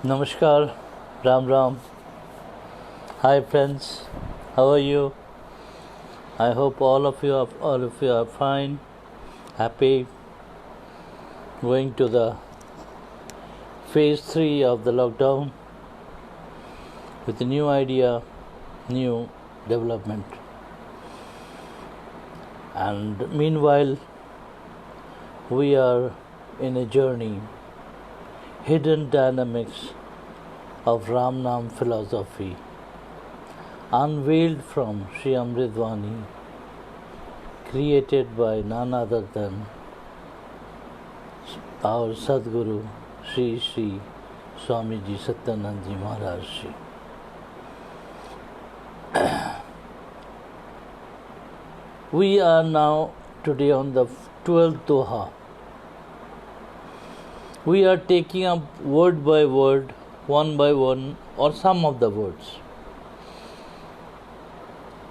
Namaskar, Ram Ram. Hi friends, how are you? I hope all of you are fine, happy. Going to the phase 3 of the lockdown with a new idea, new development. And meanwhile, we are in a journey, hidden dynamics of Ram Nam philosophy, unveiled from Sri Amritwani, created by none other than our Sadguru Sri Sri Swamiji Satyanand Ji Maharaj Ji. We are now today on the 12th Doha. We are taking up word by word, one by one, or some of the words.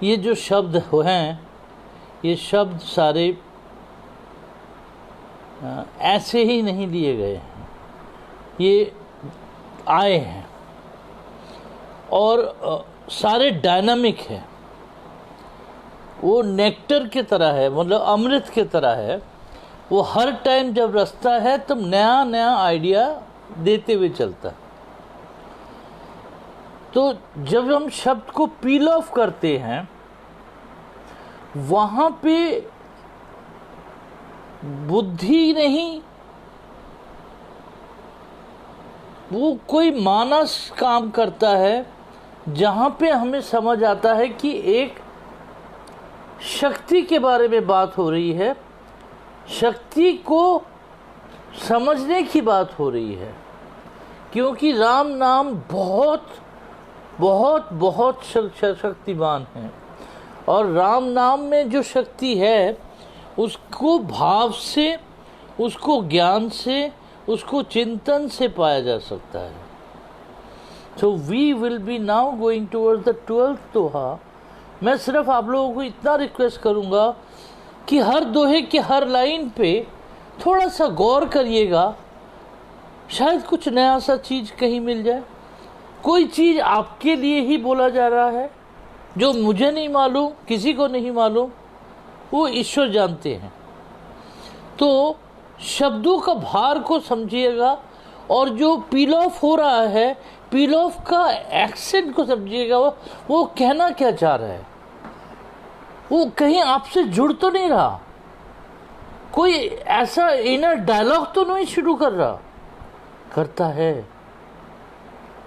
ये जो शब्द हैं, ये शब्द सारे ऐसे ही नहीं लिए गए हैं, ये आए हैं और सारे डायनामिक हैं। वो नेक्टर की तरह है, मतलब अमृत की तरह है। वो हर टाइम जब रचता है तो नया नया आइडिया देते हुए चलता है। तो जब हम शब्द को पील ऑफ करते हैं, वहाँ पे बुद्धि नहीं, वो कोई मानस काम करता है, जहाँ पे हमें समझ आता है कि एक शक्ति के बारे में बात हो रही है, शक्ति को समझने की बात हो रही है। क्योंकि राम नाम बहुत बहुत बहुत शक्तिमान है, और राम नाम में जो शक्ति है उसको भाव से, उसको ज्ञान से, उसको चिंतन से पाया जा सकता है। So we will be now going towards the 12th doha. मैं सिर्फ आप लोगों को इतना रिक्वेस्ट करूँगा कि हर दोहे के हर लाइन पे थोड़ा सा गौर करिएगा, शायद कुछ नया सा चीज़ कहीं मिल जाए। कोई चीज़ आपके लिए ही बोला जा रहा है जो मुझे नहीं मालूम, किसी को नहीं मालूम, वो ईश्वर जानते हैं। तो शब्दों का भार को समझिएगा, और जो पील ऑफ हो रहा है, पील ऑफ का एक्सेंट को समझिएगा। वो कहना क्या चाह रहा है, वो कहीं आपसे जुड़ तो नहीं रहा, कोई ऐसा इनर डायलॉग तो नहीं शुरू कर रहा, करता है।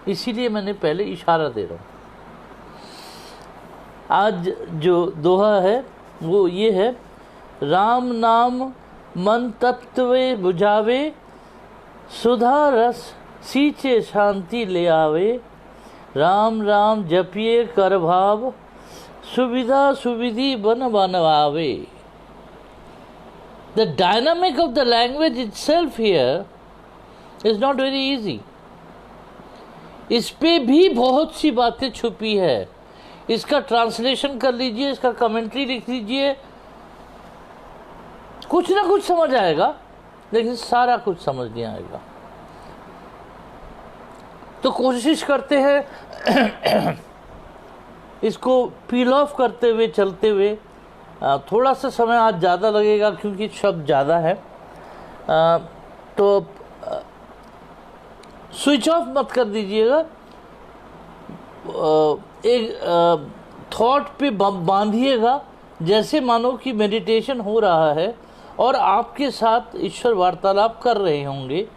इसीलिए मैंने पहले इशारा दे रहा हूँ। आज जो दोहा है वो ये है, राम नाम मन तत्वे बुझावे, सुधा रस सींचे शांति ले आवे, राम राम जपिए कर भाव, सुविधा सुविधि बन बनवावे। The dynamic of the language itself here is not very easy. इस पे भी बहुत सी बातें छुपी है। इसका ट्रांसलेशन कर लीजिए, इसका कमेंट्री लिख लीजिए, कुछ ना कुछ समझ आएगा, लेकिन सारा कुछ समझ नहीं आएगा। तो कोशिश करते हैं इसको पील ऑफ करते हुए, चलते हुए। थोड़ा सा समय आज ज़्यादा लगेगा क्योंकि शब्द ज़्यादा है। तो स्विच ऑफ मत कर दीजिएगा, एक थॉट पे बांधिएगा, जैसे मानो कि मेडिटेशन हो रहा है और आपके साथ ईश्वर वार्तालाप कर रहे होंगे।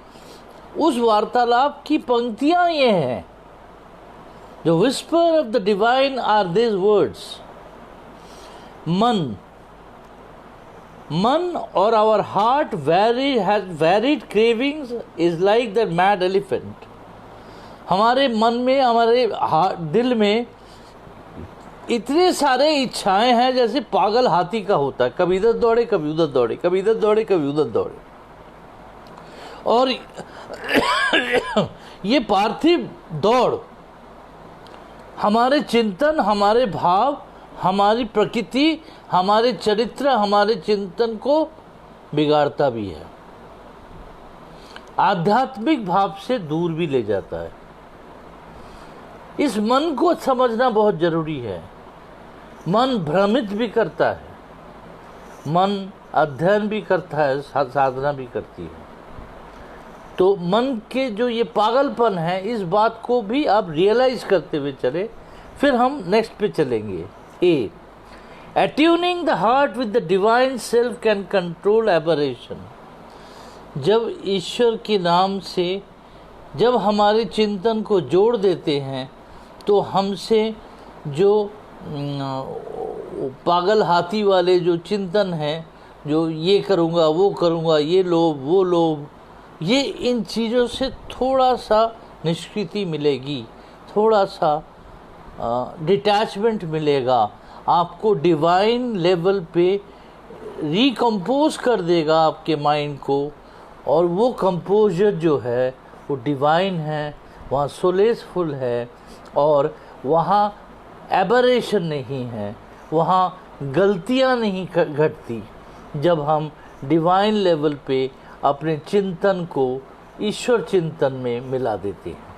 उस वार्तालाप की पंक्तियाँ ये हैं, The whisper of the divine are these words. Man or our heart has varied cravings is like the mad elephant. हमारे मन में, हमारे दिल में इतने सारे इच्छाएं हैं जैसे पागल हाथी का होता है, कभी इधर दौड़े, कभी उधर दौड़े, कभी इधर दौड़े, कभी उधर दौड़े। और ये पार्थिव दौड़ हमारे चिंतन, हमारे भाव, हमारी प्रकृति, हमारे चरित्र, हमारे चिंतन को बिगाड़ता भी है। आध्यात्मिक भाव से दूर भी ले जाता है। इस मन को समझना बहुत जरूरी है। मन भ्रमित भी करता है, मन अध्ययन भी करता है, साधना भी करती है। तो मन के जो ये पागलपन है, इस बात को भी आप रियलाइज करते हुए चले। फिर हम नेक्स्ट पे चलेंगे। A, attuning the heart with the divine self can control aberration. जब ईश्वर के नाम से जब हमारे चिंतन को जोड़ देते हैं तो हमसे जो पागल हाथी वाले जो चिंतन है, जो ये करूँगा वो करूँगा, ये लोभ वो लोभ, ये इन चीज़ों से थोड़ा सा निष्कृति मिलेगी, थोड़ा सा डिटैचमेंट मिलेगा। आपको डिवाइन लेवल पे रिकम्पोज कर देगा आपके माइंड को, और वो कंपोजर जो है वो डिवाइन है, वहाँ सोलेसफुल है, और वहाँ एबरेशन नहीं है, वहाँ गलतियाँ नहीं घटती जब हम डिवाइन लेवल पे अपने चिंतन को ईश्वर चिंतन में मिला देते हैं।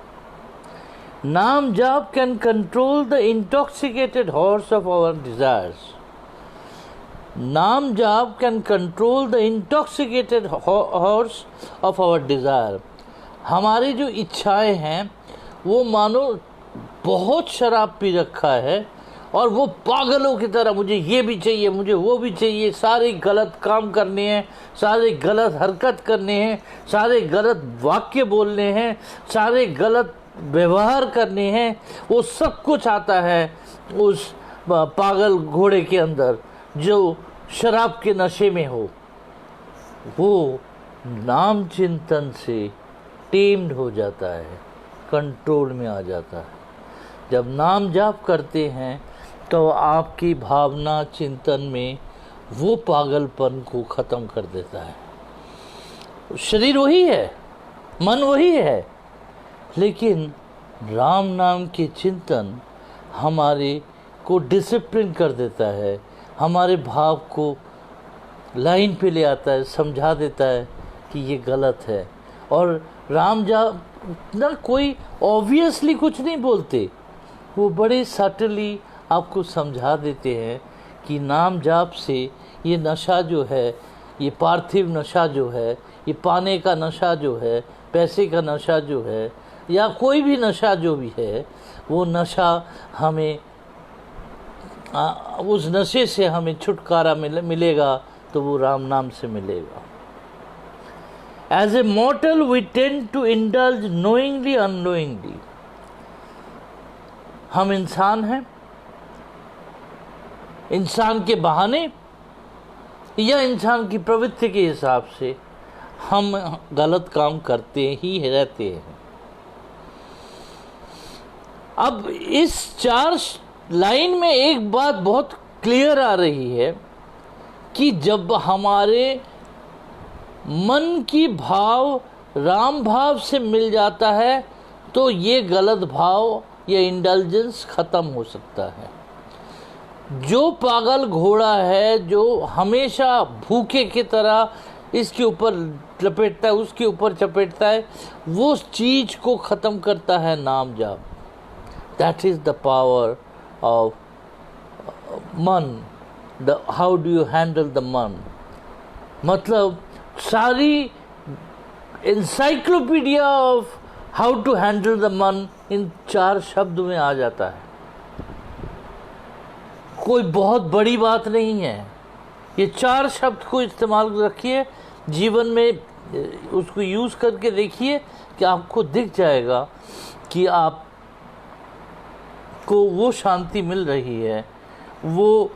Naam jaap can control the intoxicated horse of our desires. Naam jaap can control the intoxicated horse of our desire. हमारी जो इच्छाएं हैं वो मानो बहुत शराब पी रखा है, और वो पागलों की तरह मुझे ये भी चाहिए, मुझे वो भी चाहिए, सारे गलत काम करने हैं, सारे गलत हरकत करने हैं, सारे गलत वाक्य बोलने हैं, सारे गलत व्यवहार करने हैं। वो सब कुछ आता है उस पागल घोड़े के अंदर जो शराब के नशे में हो। वो नाम चिंतन से टेम्ड हो जाता है, कंट्रोल में आ जाता है। जब नाम जाप करते हैं तो आपकी भावना चिंतन में वो पागलपन को ख़त्म कर देता है। शरीर वही है, मन वही है, लेकिन राम नाम के चिंतन हमारे को डिसिप्लिन कर देता है, हमारे भाव को लाइन पे ले आता है, समझा देता है कि ये गलत है। और राम जाप ना कोई ऑब्वियसली कुछ नहीं बोलते, वो बड़े सटली आपको समझा देते हैं कि नाम जाप से ये नशा जो है, ये पार्थिव नशा जो है, ये पाने का नशा जो है, पैसे का नशा जो है, या कोई भी नशा जो भी है, वो नशा हमें उस नशे से हमें छुटकारा मिलेगा तो वो राम नाम से मिलेगा। As a mortal we tend to indulge knowingly unknowingly. हम इंसान हैं, इंसान के बहाने या इंसान की प्रवृत्ति के हिसाब से हम गलत काम करते ही रहते हैं। अब इस 4 लाइन में एक बात बहुत क्लियर आ रही है कि जब हमारे मन की भाव राम भाव से मिल जाता है तो ये गलत भाव या इंडल्जेंस ख़त्म हो सकता है। जो पागल घोड़ा है, जो हमेशा भूखे की तरह इसके ऊपर लपेटता है, उसके ऊपर चपेटता है, वो चीज़ को ख़त्म करता है नाम जाप। That is the power of man. How do you handle the man, मतलब सारी encyclopedia of how to handle the man in 4 शब्द में आ जाता है। कोई बहुत बड़ी बात नहीं है, ये 4 शब्द को इस्तेमाल रखिए, जीवन में उसको यूज़ करके देखिए कि आपको दिख जाएगा कि आप को वो शांति मिल रही है, वो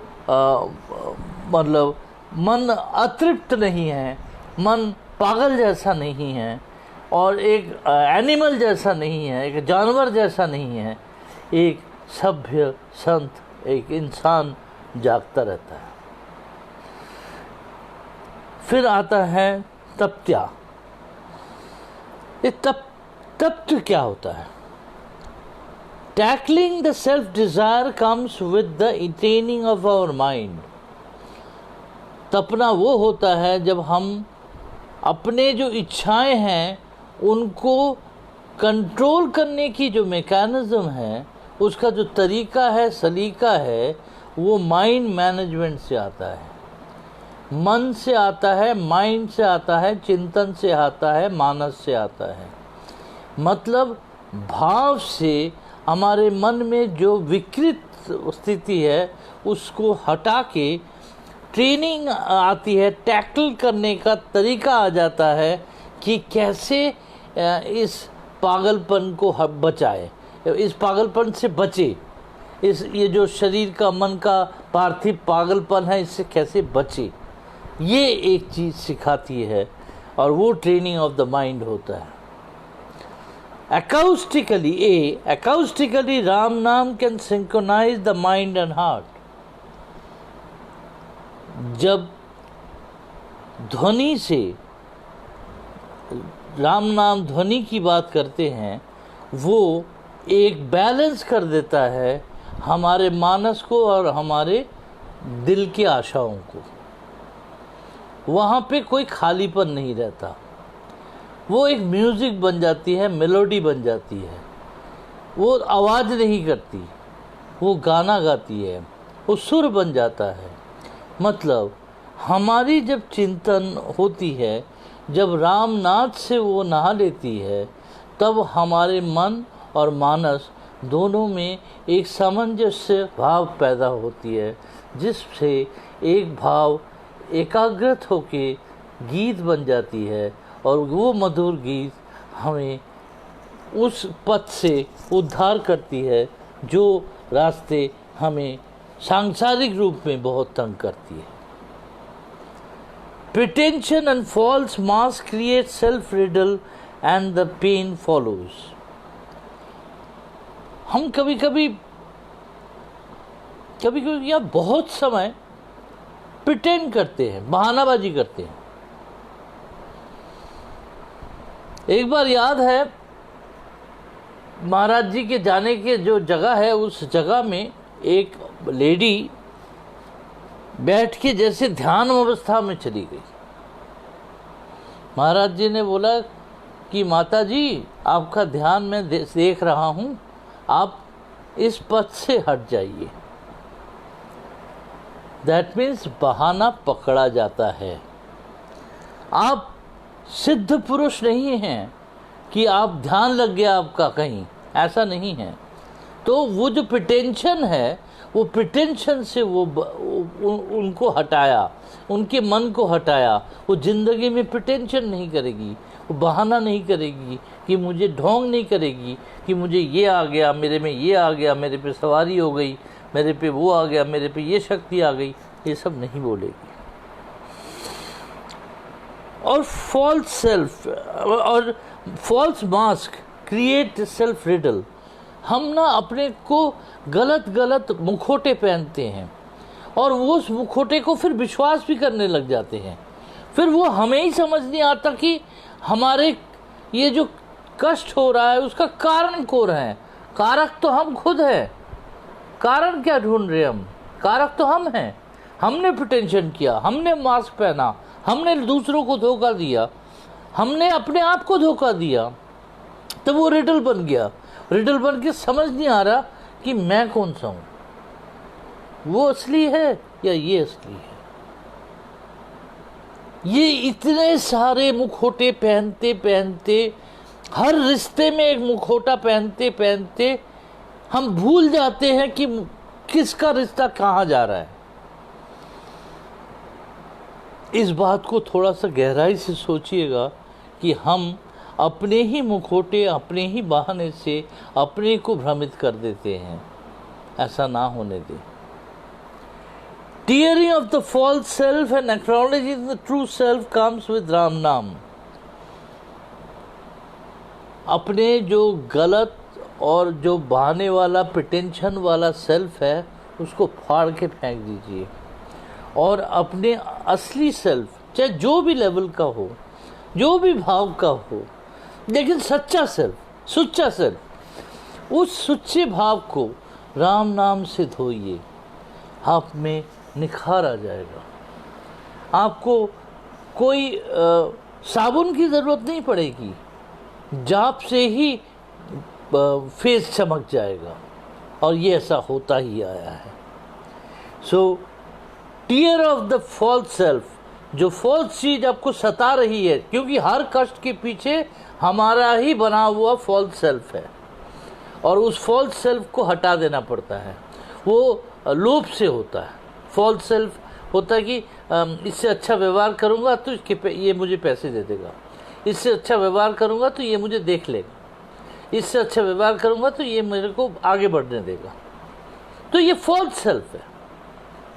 मतलब मन अतृप्त नहीं है, मन पागल जैसा नहीं है, और एक एनिमल जैसा नहीं है, एक जानवर जैसा नहीं है, एक सभ्य संत, एक इंसान जागता रहता है। फिर आता है तपत्या। ये तप्त क्या होता है? Tackling the self desire comes with the attaining of our mind. तपना वो होता है जब हम अपने जो इच्छाएं हैं उनको कंट्रोल करने की जो मैकेनिज़्म है, उसका जो तरीका है, सलीका है, वो माइंड मैनेजमेंट से आता है, मन से आता है, माइंड से आता है, चिंतन से आता है, मानस से आता है। मतलब भाव से हमारे मन में जो विकृत स्थिति है उसको हटा के ट्रेनिंग आती है, टैकल करने का तरीका आ जाता है कि कैसे इस पागलपन को बचाए, इस पागलपन से बचे, ये जो शरीर का, मन का पार्थिव पागलपन है, इससे कैसे बचे, ये एक चीज़ सिखाती है, और वो ट्रेनिंग ऑफ द माइंड होता है। Acoustically, Ram Naam can synchronize the mind and heart. जब ध्वनि से राम नाम ध्वनि की बात करते हैं, वो एक बैलेंस कर देता है हमारे मानस को और हमारे दिल की आशाओं को। वहाँ पे कोई खालीपन नहीं रहता, वो एक म्यूज़िक बन जाती है, मेलोडी बन जाती है। वो आवाज़ नहीं करती, वो गाना गाती है, वो सुर बन जाता है। मतलब हमारी जब चिंतन होती है, जब राम नाथ से वो नहा लेती है, तब हमारे मन और मानस दोनों में एक सामंजस्य भाव पैदा होती है, जिससे एक भाव एकाग्रत होके गीत बन जाती है, और वो मधुर गीत हमें उस पथ से उद्धार करती है जो रास्ते हमें सांसारिक रूप में बहुत तंग करती है। Pretension and false mask create self-riddle and the pain follows. हम कभी कभी या बहुत समय प्रिटेंड करते हैं, बहानाबाजी करते हैं। एक बार याद है, महाराज जी के जाने के जो जगह है, उस जगह में एक लेडी बैठ के जैसे ध्यान अवस्था में चली गई। महाराज जी ने बोला कि माता जी, आपका ध्यान मैं देख रहा हूँ, आप इस पथ से हट जाइए। दैट मीन्स बहाना पकड़ा जाता है। आप सिद्ध पुरुष नहीं हैं कि आप ध्यान लग गया आपका कहीं, ऐसा नहीं है। तो वो जो प्रिटेंशन है, वो प्रिटेंशन से वो उनको हटाया, उनके मन को हटाया। वो ज़िंदगी में प्रिटेंशन नहीं करेगी, वो बहाना नहीं करेगी, कि मुझे ढोंग नहीं करेगी कि मुझे ये आ गया, मेरे में ये आ गया, मेरे पे सवारी हो गई, मेरे पे वो आ गया, मेरे पे ये शक्ति आ गई। ये सब नहीं बोलेगी। और false mask create self riddle. हम ना अपने को गलत मुखोटे पहनते हैं, और वो उस मुखोटे को फिर विश्वास भी करने लग जाते हैं। फिर वो हमें ही समझ नहीं आता कि हमारे ये जो कष्ट हो रहा है उसका कारण कौन है। कारक तो हम खुद हैं, कारण क्या ढूंढ रहे हम? कारक तो हम हैं। हमने प्रिटेंशन किया, हमने मास्क पहना, हमने दूसरों को धोखा दिया, हमने अपने आप को धोखा दिया, तो वो रिडल बन गया। रिडल बन के समझ नहीं आ रहा कि मैं कौन सा हूँ, वो असली है या ये असली है। ये इतने सारे मुखोटे पहनते पहनते, हर रिश्ते में एक मुखोटा पहनते पहनते हम भूल जाते हैं कि किसका रिश्ता कहाँ जा रहा है। इस बात को थोड़ा सा गहराई से सोचिएगा कि हम अपने ही मुखोटे, अपने ही बहाने से अपने को भ्रमित कर देते हैं। ऐसा ना होने दें। Tearing of the false self and acknowledging the true self comes with Ram Naam. अपने जो गलत और जो बहाने वाला, प्रिटेंशन वाला सेल्फ है, उसको फाड़ के फेंक दीजिए, और अपने असली सेल्फ, चाहे जो भी लेवल का हो, जो भी भाव का हो, लेकिन सच्चा सेल्फ, सुच्चा सेल्फ, उस सच्चे भाव को राम नाम से धोइए। आप में निखार आ जाएगा। आपको कोई साबुन की ज़रूरत नहीं पड़ेगी, जाप से ही फेस चमक जाएगा, और ये ऐसा होता ही आया है। So tear off the false self, जो फॉल्स चीज आपको सता रही है, क्योंकि हर कष्ट के पीछे हमारा ही बना हुआ फॉल्स सेल्फ है, और उस फॉल्स सेल्फ को हटा देना पड़ता है। वो लोभ से होता है। फॉल्स सेल्फ होता है कि इससे अच्छा व्यवहार करूंगा तो ये मुझे पैसे दे देगा, इससे अच्छा व्यवहार करूंगा तो ये मुझे देख लेगा, इससे अच्छा व्यवहार करूंगा तो ये मेरे को आगे बढ़ने देगा। तो ये फॉल्स सेल्फ है,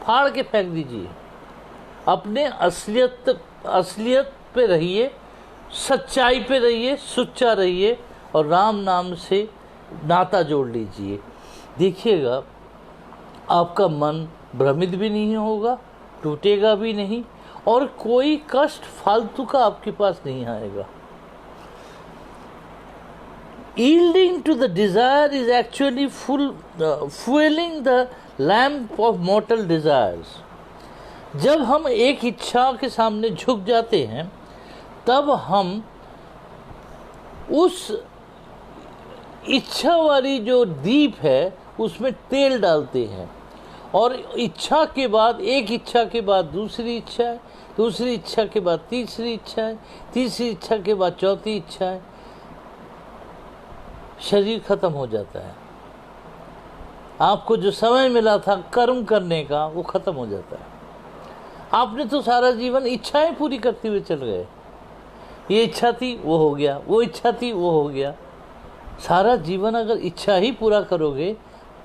फाड़ के फेंक दीजिए। अपने असलियत पे रहिए, सच्चाई पे रहिए, सुच्चा रहिए, और राम नाम से नाता जोड़ लीजिए। देखिएगा आपका मन भ्रमित भी नहीं होगा, टूटेगा भी नहीं, और कोई कष्ट फालतू का आपके पास नहीं आएगा। Yielding to the desire is actually fueling the lamp of mortal desires. जब हम एक इच्छा के सामने झुक जाते हैं, तब हम उस इच्छा वाली जो दीप है उसमें तेल डालते हैं, और इच्छा के बाद, एक इच्छा के बाद दूसरी इच्छा है, दूसरी इच्छा के बाद तीसरी इच्छा है, तीसरी इच्छा के बाद चौथी इच्छा है। शरीर खत्म हो जाता है। आपको जो समय मिला था कर्म करने का, वो खत्म हो जाता है। आपने तो सारा जीवन इच्छाएं पूरी करते हुए चल गए। ये इच्छा थी, वो हो गया, वो इच्छा थी, वो हो गया। सारा जीवन अगर इच्छा ही पूरा करोगे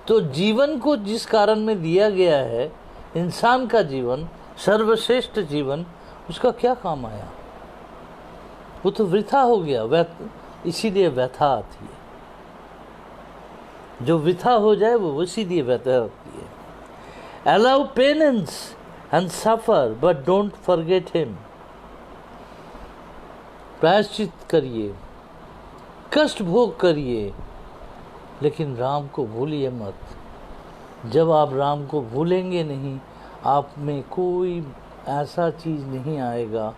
तो जीवन को जिस कारण में दिया गया है, इंसान का जीवन, सर्वश्रेष्ठ जीवन, उसका क्या काम आया? वो तो वृथा हो गया। इसीलिए व्यथा आती है। जो वृथा हो जाए वो इसीलिए व्यथा होती है। Allow penance and suffer but don't forget him. प्रायश्चित करिए, कष्ट भोग करिए, लेकिन राम को भूलिए मत। जब आप राम को भूलेंगे नहीं, आप में कोई ऐसा चीज़ नहीं आएगा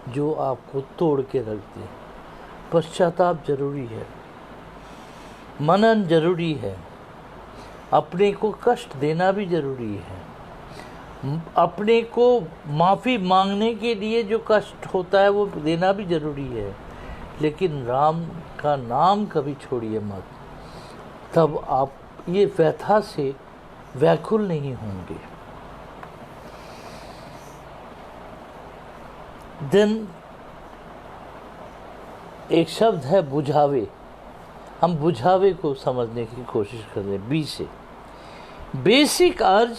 जो आपको तोड़ के रख दे। पश्चाताप जरूरी है, मनन जरूरी है, अपने को कष्ट देना भी जरूरी है। अपने को माफ़ी मांगने के लिए जो कष्ट होता है वो देना भी जरूरी है, लेकिन राम का नाम कभी छोड़िए मत। तब आप ये व्यथा से व्याकुल नहीं होंगे। देन एक शब्द है बुझावे। हम बुझावे को समझने की कोशिश कर रहे हैं। बी से basic urge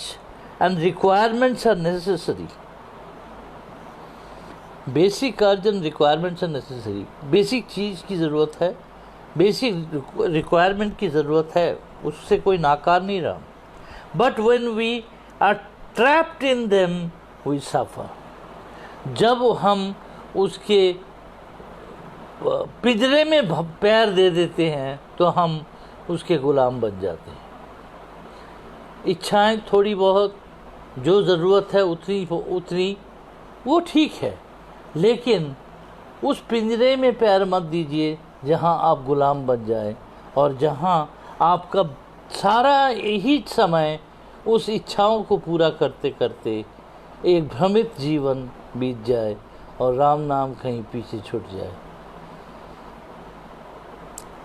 and requirements are necessary. Basic urge and requirements are necessary. Basic चीज़ की ज़रूरत है, बेसिक रिक्वायरमेंट की ज़रूरत है, उससे कोई नाकार नहीं रहा। But when we are trapped in them we suffer. जब हम उसके पिंजरे में पैर दे देते हैं तो हम उसके गुलाम बन जाते हैं। इच्छाएं थोड़ी बहुत, जो ज़रूरत है उतनी वो ठीक है, लेकिन उस पिंजरे में पैर मत दीजिए जहां आप गुलाम बन जाए, और जहां आपका सारा यही समय उस इच्छाओं को पूरा करते करते एक भ्रमित जीवन बीत जाए और राम नाम कहीं पीछे छूट जाए।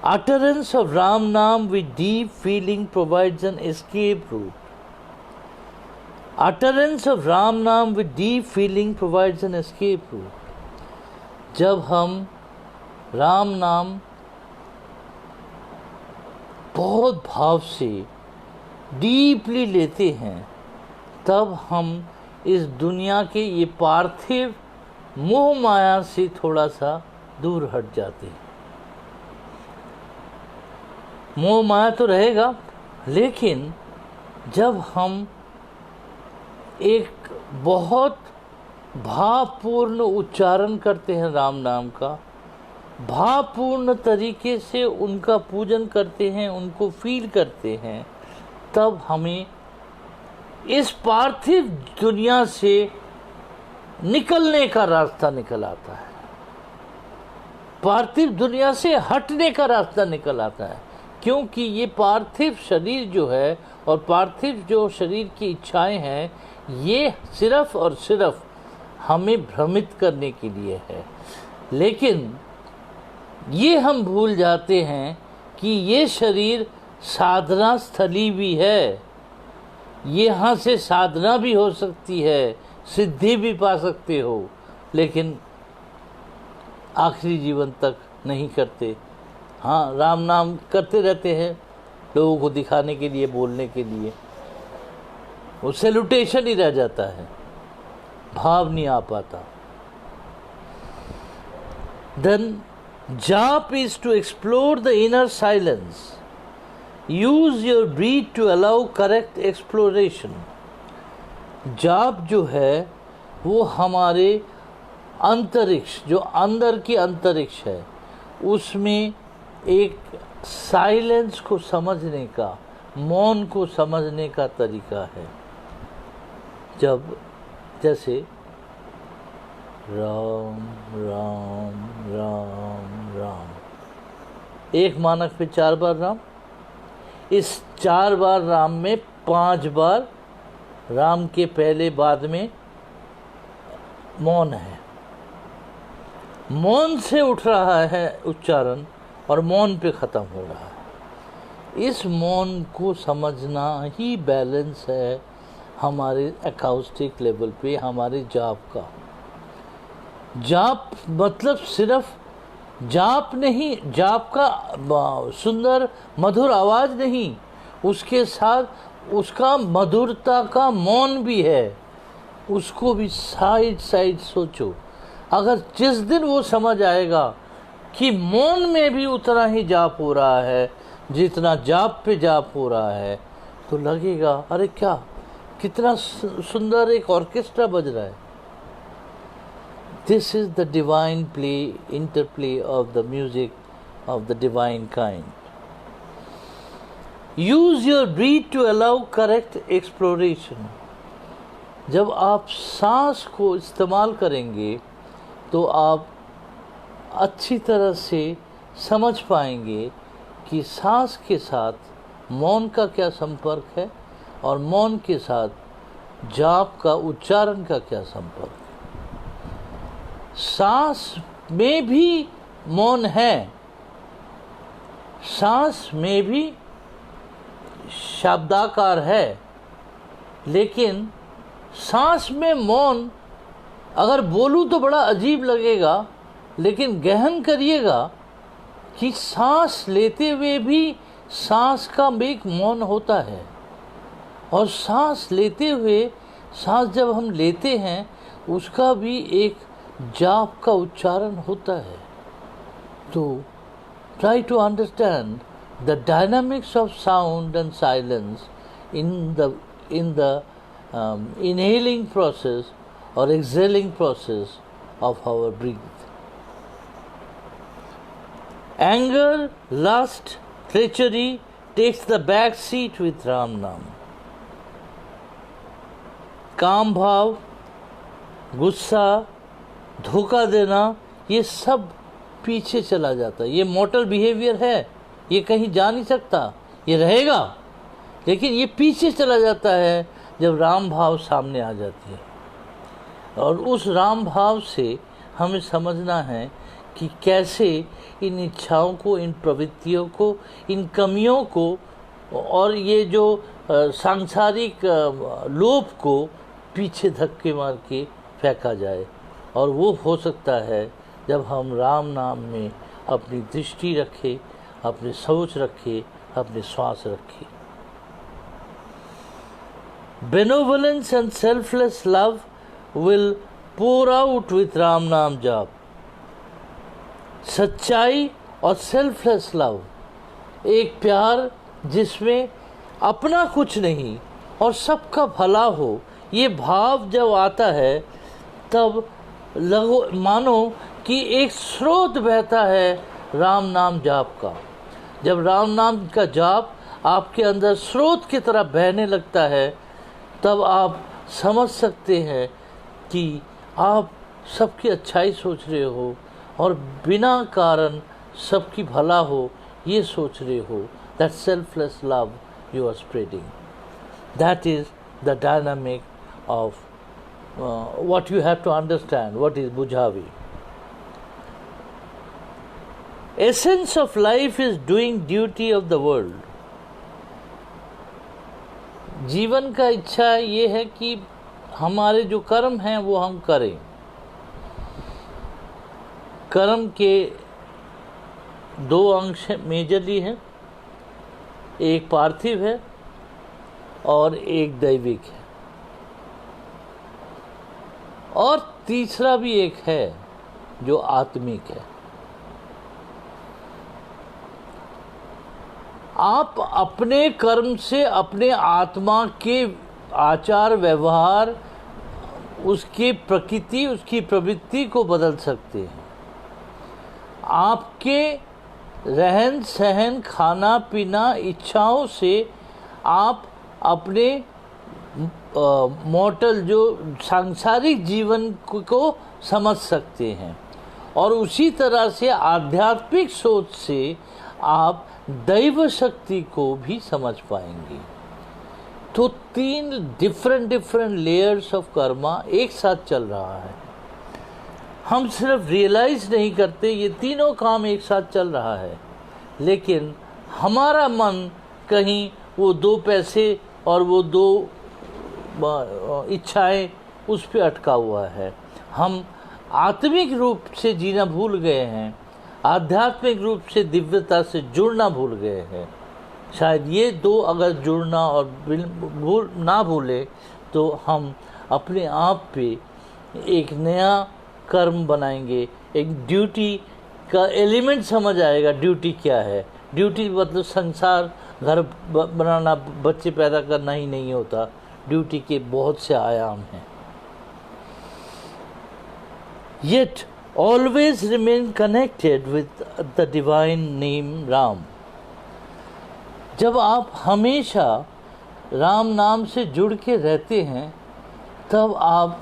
Utterance of Ram Naam with deep feeling provides an escape route. Utterance of Ram Naam with deep feeling provides an escape route. जब हम राम नाम बहुत भाव से डीपली लेते हैं, तब हम इस दुनिया के ये पार्थिव मोह माया से थोड़ा सा दूर हट जाते हैं। मोह माया तो रहेगा, लेकिन जब हम एक बहुत भावपूर्ण उच्चारण करते हैं राम नाम का, भावपूर्ण तरीके से उनका पूजन करते हैं, उनको फील करते हैं, तब हमें इस पार्थिव दुनिया से निकलने का रास्ता निकल आता है। पार्थिव दुनिया से हटने का रास्ता निकल आता है, क्योंकि ये पार्थिव शरीर जो है और पार्थिव जो शरीर की इच्छाएं हैं, ये सिर्फ और सिर्फ हमें भ्रमित करने के लिए है। लेकिन ये हम भूल जाते हैं कि ये शरीर साधना स्थली भी है, यहाँ से साधना भी हो सकती है, सिद्धि भी पा सकते हो, लेकिन आखिरी जीवन तक नहीं करते। हाँ, राम नाम करते रहते हैं लोगों को दिखाने के लिए, बोलने के लिए, वो सैल्यूटेशन ही रह जाता है, भाव नहीं आ पाता। Then jap is to explore the inner silence. Use your breath to allow correct exploration. जाप जो है वो हमारे अंतरिक्ष, जो अंदर की अंतरिक्ष है, उसमें एक साइलेंस को समझने का, मौन को समझने का तरीका है। जब जैसे राम राम राम राम, एक मानक पे 4 बार राम, इस 4 बार राम में 5 बार राम के पहले बाद में मौन है। मौन से उठ रहा है उच्चारण और मौन पे ख़त्म हो रहा है। इस मौन को समझना ही बैलेंस है हमारे अकाउस्टिक लेवल पे, हमारे जाप का। जाप मतलब सिर्फ जाप नहीं, जाप का सुंदर मधुर आवाज़ नहीं, उसके साथ उसका मधुरता का मौन भी है। उसको भी साइड साइड सोचो। अगर जिस दिन वो समझ आएगा कि मौन में भी उतना ही जाप हो रहा है जितना जाप पे जाप हो रहा है, तो लगेगा अरे क्या, कितना सुंदर एक ऑर्केस्ट्रा बज रहा है। This is the divine play, interplay of the music of the divine kind. Use your breath to allow correct exploration. जब आप सांस को इस्तेमाल करेंगे तो आप अच्छी तरह से समझ पाएंगे कि सांस के साथ मौन का क्या संपर्क है और मौन के साथ जाप का उच्चारण का क्या संपर्क है। सांस में भी मौन है, सांस में भी शब्दाकार है, लेकिन सांस में मौन अगर बोलूं तो बड़ा अजीब लगेगा, लेकिन गहन करिएगा कि सांस लेते हुए भी सांस का एक मौन होता है, और सांस लेते हुए, सांस जब हम लेते हैं उसका भी एक जाप का उच्चारण होता है। तो try to understand the dynamics of sound and silence in the inhaling process or exhaling process of our breath. Anger, lust, treachery takes the back seat with Ram Nam. काम भाव, गुस्सा, धोखा देना, ये सब पीछे चला जाता है। ये मोटल बिहेवियर है, ये कहीं जा नहीं सकता, ये रहेगा, लेकिन ये पीछे चला जाता है जब राम भाव सामने आ जाती है। और उस राम भाव से हमें समझना है कि कैसे इन इच्छाओं को, इन प्रवृत्तियों को, इन कमियों को और ये जो सांसारिक लोभ को पीछे धक्के मार के फेंका जाए। और वो हो सकता है जब हम राम नाम में अपनी दृष्टि रखें, अपनी सोच रखें, अपने श्वास रखें। Benevolence and selfless love will pour out with Ram Naam Jap. सच्चाई और सेल्फलेस लव, एक प्यार जिसमें अपना कुछ नहीं और सबका भला हो, ये भाव जब आता है तब मानो कि एक स्रोत बहता है राम नाम जाप का। जब राम नाम का जाप आपके अंदर स्रोत की तरह बहने लगता है, तब आप समझ सकते हैं कि आप सबकी अच्छाई सोच रहे हो, और बिना कारण सबकी भला हो ये सोच रहे हो, that selfless love you are spreading, that is the dynamic of what you have to understand what is Bujhavi. Essence of life is doing duty of the world. जीवन का इच्छा ये है कि हमारे जो कर्म हैं वो हम करें। कर्म के दो अंश मेजरली हैं, एक पार्थिव है और एक दैविक है, और तीसरा भी एक है जो आत्मिक है। आप अपने कर्म से अपने आत्मा के आचार व्यवहार, उसकी प्रकृति, उसकी प्रवृत्ति को बदल सकते हैं। आपके रहन सहन, खाना पीना, इच्छाओं से आप अपने मॉर्टल जो सांसारिक जीवन को समझ सकते हैं, और उसी तरह से आध्यात्मिक सोच से आप दैव शक्ति को भी समझ पाएंगे। तो 3 डिफरेंट लेयर्स ऑफ कर्मा एक साथ चल रहा है। हम सिर्फ रियलाइज नहीं करते, ये तीनों काम एक साथ चल रहा है, लेकिन हमारा मन कहीं वो 2 पैसे और वो 2 इच्छाएं उस पे अटका हुआ है। हम आत्मिक रूप से जीना भूल गए हैं, आध्यात्मिक रूप से दिव्यता से जुड़ना भूल गए हैं। शायद ये 2 अगर जुड़ना और ना भूले तो हम अपने आप पे एक नया कर्म बनाएंगे, एक ड्यूटी का एलिमेंट समझ आएगा। ड्यूटी क्या है? ड्यूटी मतलब संसार, घर बनाना, बच्चे पैदा करना ही नहीं होता। ड्यूटी के बहुत से आयाम हैं। Yet always remain connected with the divine name Ram. जब आप हमेशा राम नाम से जुड़ के रहते हैं, तब आप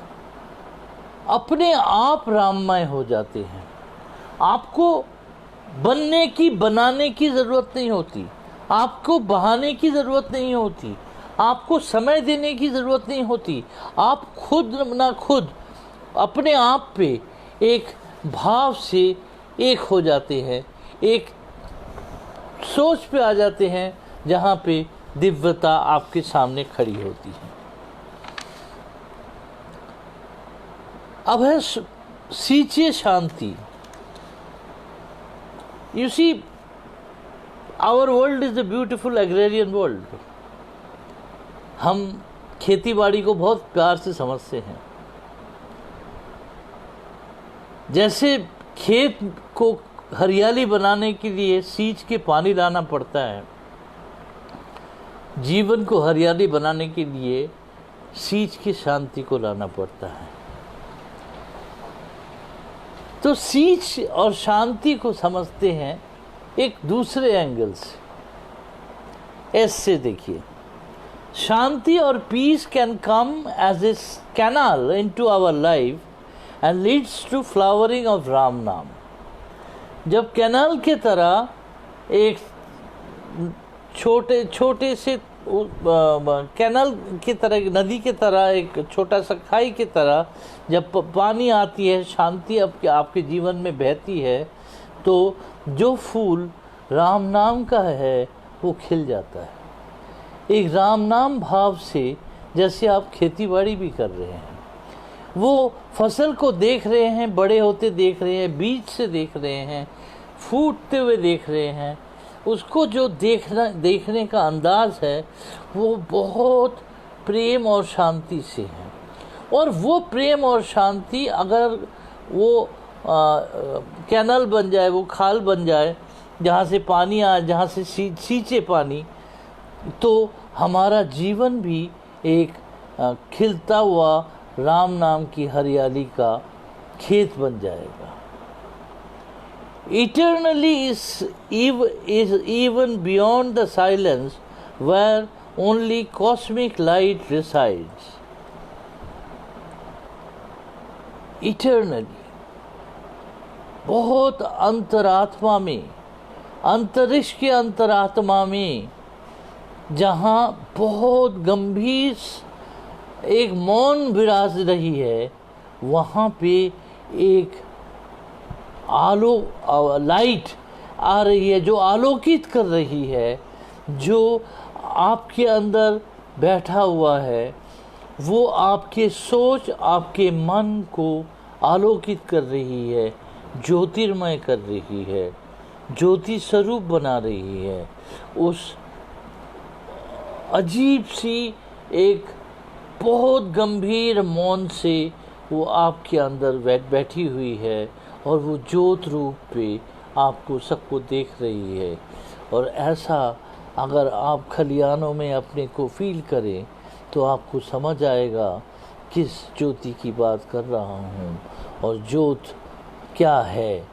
अपने आप राममय हो जाते हैं। आपको बनाने की ज़रूरत नहीं होती, आपको बहाने की ज़रूरत नहीं होती, आपको समय देने की ज़रूरत नहीं होती। आप खुद ना खुद अपने आप पे एक भाव से एक हो जाते हैं, एक सोच पे आ जाते हैं जहाँ पे दिव्यता आपके सामने खड़ी होती है। अब है सींचे शांति। You see, our world is a beautiful agrarian world. हम खेती बाड़ी को बहुत प्यार से समझते हैं। जैसे खेत को हरियाली बनाने के लिए सींच के पानी लाना पड़ता है, जीवन को हरियाली बनाने के लिए सींच की शांति को लाना पड़ता है। तो सींच और शांति को समझते हैं एक दूसरे एंगल से। एस से देखिए, शांति और peace can come as a canal into our life and leads to flowering of Ram naam. जब कैनाल के तरह एक छोटे से कैनाल की तरह, नदी के तरह, एक छोटा सा खाई की तरह जब पानी आती है, शांति आपके जीवन में बहती है, तो जो फूल राम नाम का है वो खिल जाता है। एक राम नाम भाव से, जैसे आप खेती बाड़ी भी कर रहे हैं, वो फसल को देख रहे हैं, बड़े होते देख रहे हैं, बीज से देख रहे हैं, फूटते हुए देख रहे हैं, उसको जो देखने का अंदाज है वो बहुत प्रेम और शांति से है। और वो प्रेम और शांति अगर वो कैनल बन जाए, वो खाल बन जाए जहाँ से पानी आए, जहाँ से सींचे पानी, तो हमारा जीवन भी एक खिलता हुआ राम नाम की हरियाली का खेत बन जाएगा। Eternally is even beyond the silence where only cosmic light resides. Eternally, बहुत अंतरात्मा में, अंतरिक्ष के अंतरात्मा में, जहाँ बहुत गंभीर एक मौन विराज रही है, वहाँ पे एक लाइट आ रही है जो आलोकित कर रही है, जो आपके अंदर बैठा हुआ है, वो आपके सोच, आपके मन को आलोकित कर रही है, ज्योतिर्मय कर रही है, ज्योति स्वरूप बना रही है। उस अजीब सी एक बहुत गंभीर मौन से वो आपके अंदर बैठी हुई है और वो ज्योत रूप पे आपको सबको देख रही है। और ऐसा अगर आप खलियानों में अपने को फील करें तो आपको समझ आएगा किस ज्योति की बात कर रहा हूँ। और ज्योत क्या है?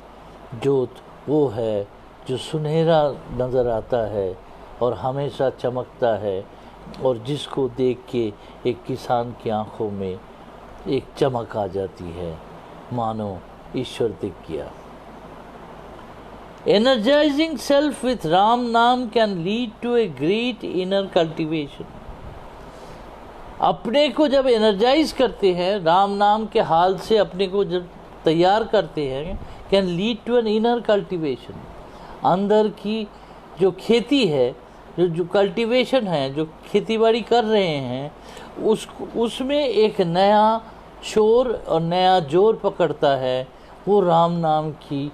ज्योत वो है जो सुनहरा नज़र आता है और हमेशा चमकता है, और जिसको देख के एक किसान की आंखों में एक चमक आ जाती है, मानो ईश्वर दिख गया। Energizing self with Ram Naam can lead to a great inner cultivation. अपने को जब एनर्जाइज करते हैं, राम नाम के हाल से अपने को जब तैयार करते हैं, can lead to an inner cultivation. अंदर की जो खेती है, जो कल्टीवेशन है, जो खेतीबाड़ी कर रहे हैं, उसमें एक नया शोर और नया जोर पकड़ता है। वो राम नाम की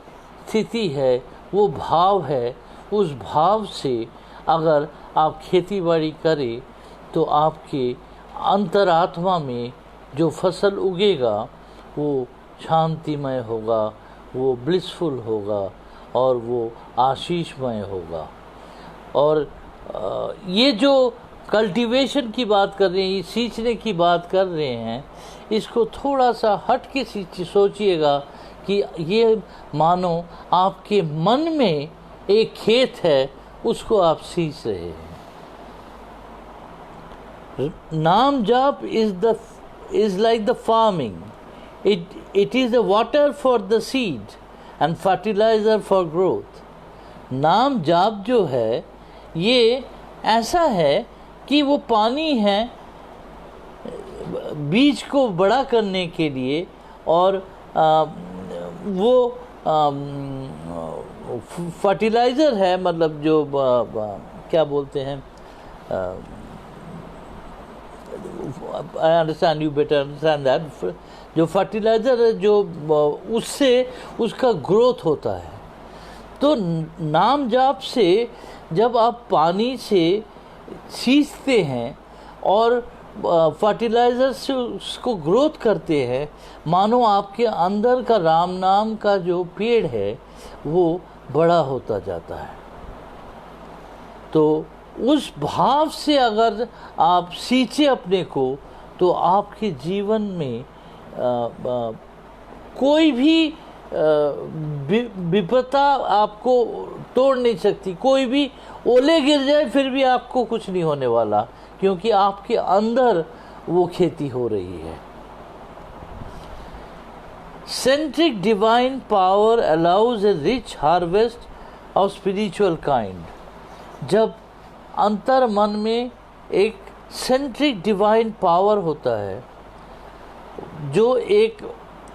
स्थिति है, वो भाव है। उस भाव से अगर आप खेतीबाड़ी करें तो आपके अंतरात्मा में जो फसल उगेगा वो शांतिमय होगा, वो ब्लिसफुल होगा और वो आशीषमय होगा। और ये जो कल्टीवेशन की बात कर रहे हैं, ये सींचने की बात कर रहे हैं, इसको थोड़ा सा हट के सोचिएगा कि ये मानो आपके मन में एक खेत है, उसको आप सींच रहे हैं। नाम जाप is like the farming. It is the water for the seed and fertilizer for growth. नाम जाप जो है ये ऐसा है कि वो पानी है बीज को बड़ा करने के लिए, और वो फर्टिलाइज़र है, मतलब जो क्या बोलते हैं, I understand, you better understand that, जो फर्टिलाइज़र है जो उससे उसका ग्रोथ होता है। तो नाम जाप से जब आप पानी से सींचते हैं और फर्टिलाइज़र से उसको ग्रोथ करते हैं, मानो आपके अंदर का राम नाम का जो पेड़ है वो बड़ा होता जाता है। तो उस भाव से अगर आप सींचे अपने को, तो आपके जीवन में कोई भी विपदा आपको तोड़ नहीं सकती। कोई भी ओले गिर जाए फिर भी आपको कुछ नहीं होने वाला, क्योंकि आपके अंदर वो खेती हो रही है। Centric divine power allows a rich harvest of spiritual kind. जब अंतर मन में एक सेंट्रिक डिवाइन पावर होता है, जो एक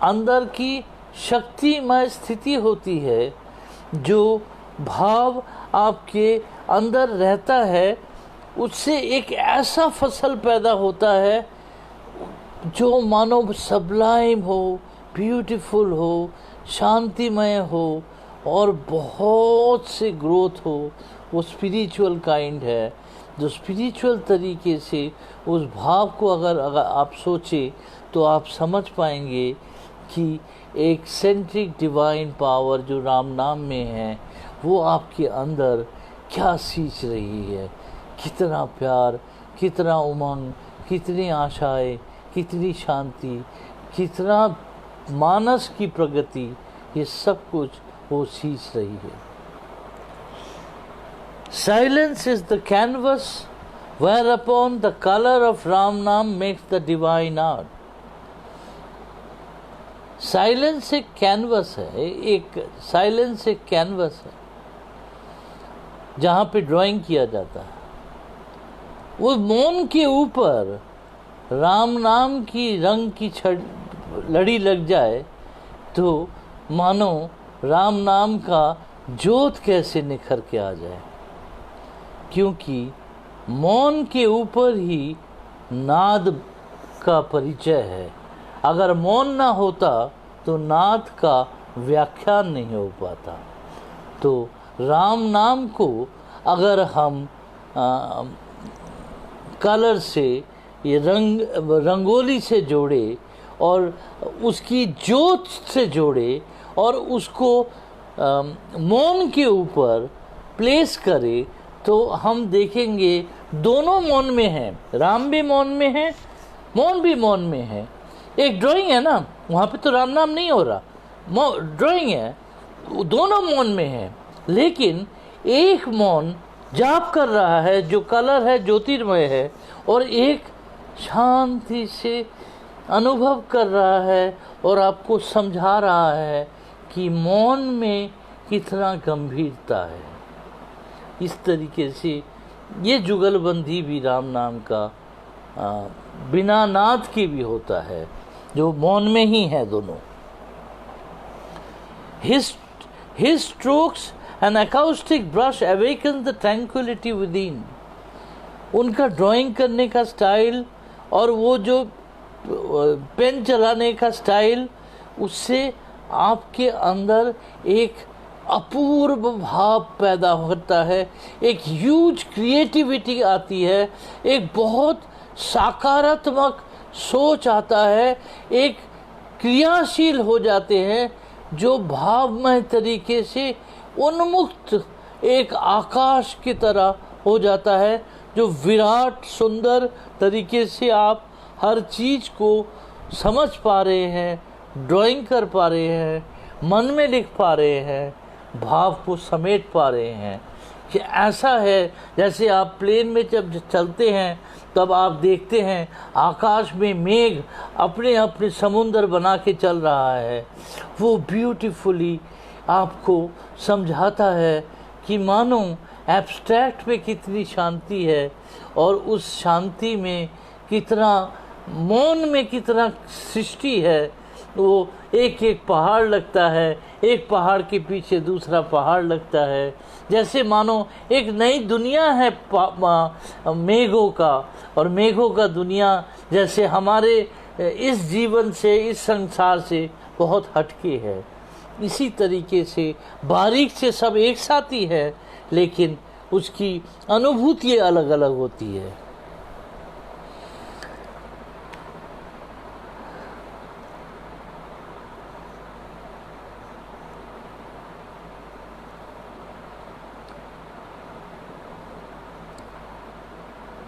अंदर की शक्तिमय स्थिति होती है, जो भाव आपके अंदर रहता है, उससे एक ऐसा फसल पैदा होता है जो मानो सब्लाइम हो, ब्यूटीफुल हो, शांतिमय हो और बहुत से ग्रोथ हो। वो स्पिरिचुअल काइंड है, जो स्पिरिचुअल तरीके से उस भाव को अगर आप सोचें तो आप समझ पाएंगे कि एक सेंट्रिक डिवाइन पावर जो राम नाम में है, वो आपके अंदर क्या सींच रही है। कितना प्यार, कितना उमंग, कितनी आशाएं, कितनी शांति, कितना मानस की प्रगति, ये सब कुछ वो सींच रही है। Silence is the canvas whereupon the color of Ram Naam makes the divine art. Silence एक कैनवस है, एक साइलेंस एक कैनवस है जहाँ पे ड्राइंग किया जाता है। वो मौन के ऊपर राम नाम की रंग की लड़ी लग जाए तो मानो राम नाम का जोत कैसे निखर के आ जाए, क्योंकि मौन के ऊपर ही नाद का परिचय है। अगर मौन ना होता तो नाद का व्याख्यान नहीं हो पाता। तो राम नाम को अगर हम कलर से, ये रंगोली से जोड़े और उसकी जोत से जोड़े और उसको मौन के ऊपर प्लेस करे तो हम देखेंगे दोनों मौन में हैं। राम भी मौन में है, मौन भी मौन में है। एक ड्राइंग है ना, वहाँ पे तो राम नाम नहीं हो रहा, ड्राइंग है, दोनों मौन में है। लेकिन एक मौन जाप कर रहा है जो कलर है, ज्योतिर्मय है, और एक शांति से अनुभव कर रहा है और आपको समझा रहा है कि मौन में कितना गंभीरता है। इस तरीके से ये जुगलबंदी भी राम नाम का बिना नाद के भी होता है, जो मौन में ही है दोनों। His strokes and acoustic brush awaken the tranquility within. उनका ड्राइंग करने का स्टाइल और वो जो पेन चलाने का स्टाइल, उससे आपके अंदर एक अपूर्व भाव पैदा होता है, एक ह्यूज क्रिएटिविटी आती है, एक बहुत सकारात्मक सोच आता है, एक क्रियाशील हो जाते हैं जो भावमय तरीके से उन्मुक्त एक आकाश की तरह हो जाता है, जो विराट सुंदर तरीके से आप हर चीज़ को समझ पा रहे हैं, ड्राइंग कर पा रहे हैं, मन में लिख पा रहे हैं, भाव को समेट पा रहे हैं। कि ऐसा है जैसे आप प्लेन में जब चलते हैं तब आप देखते हैं आकाश में मेघ अपने अपने समुंदर बना के चल रहा है। वो ब्यूटीफुली आपको समझाता है कि मानो एब्स्ट्रैक्ट में कितनी शांति है और उस शांति में कितना, मौन में कितना सृष्टि है। वो एक एक पहाड़ लगता है, एक पहाड़ के पीछे दूसरा पहाड़ लगता है, जैसे मानो एक नई दुनिया है मेघों का, और मेघों का दुनिया जैसे हमारे इस जीवन से, इस संसार से बहुत हटके है। इसी तरीके से बारीक से सब एक साथ ही है, लेकिन उसकी अनुभूति अलग अलग होती है।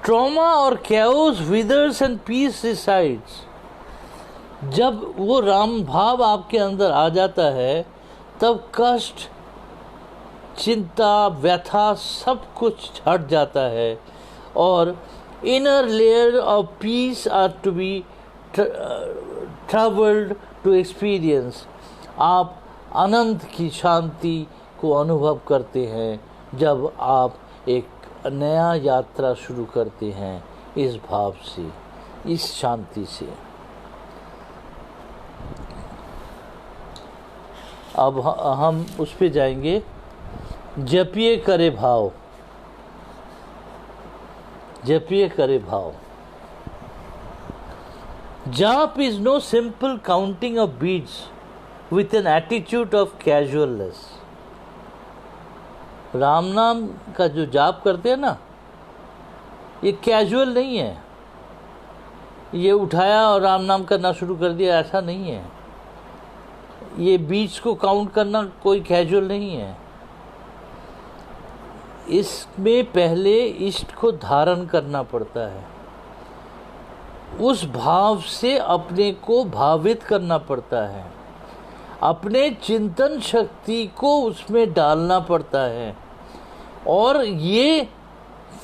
ट्रॉमा और chaos withers and peace resides. जब वो राम भाव आपके अंदर आ जाता है तब कष्ट, चिंता, व्यथा सब कुछ हट जाता है और inner layer of peace are to be travelled to experience. आप अनंत की शांति को अनुभव करते हैं जब आप एक नया यात्रा शुरू करते हैं इस भाव से, इस शांति से। अब हम उस पे जाएंगे, जपिए करे भाव। जपिए करे भाव। Jaap is no simple counting of beats with an attitude of casualness. Ram नाम का जो जाप करते हैं ना, ये कैजुअल नहीं है, ये उठाया और राम नाम करना शुरू कर दिया, ऐसा नहीं है। ये बीट्स को काउंट करना कोई कैजुअल नहीं है। इसमें पहले इष्ट को धारण करना पड़ता है, उस भाव से अपने को भावित करना पड़ता है, अपने चिंतन शक्ति को उसमें डालना पड़ता है, और ये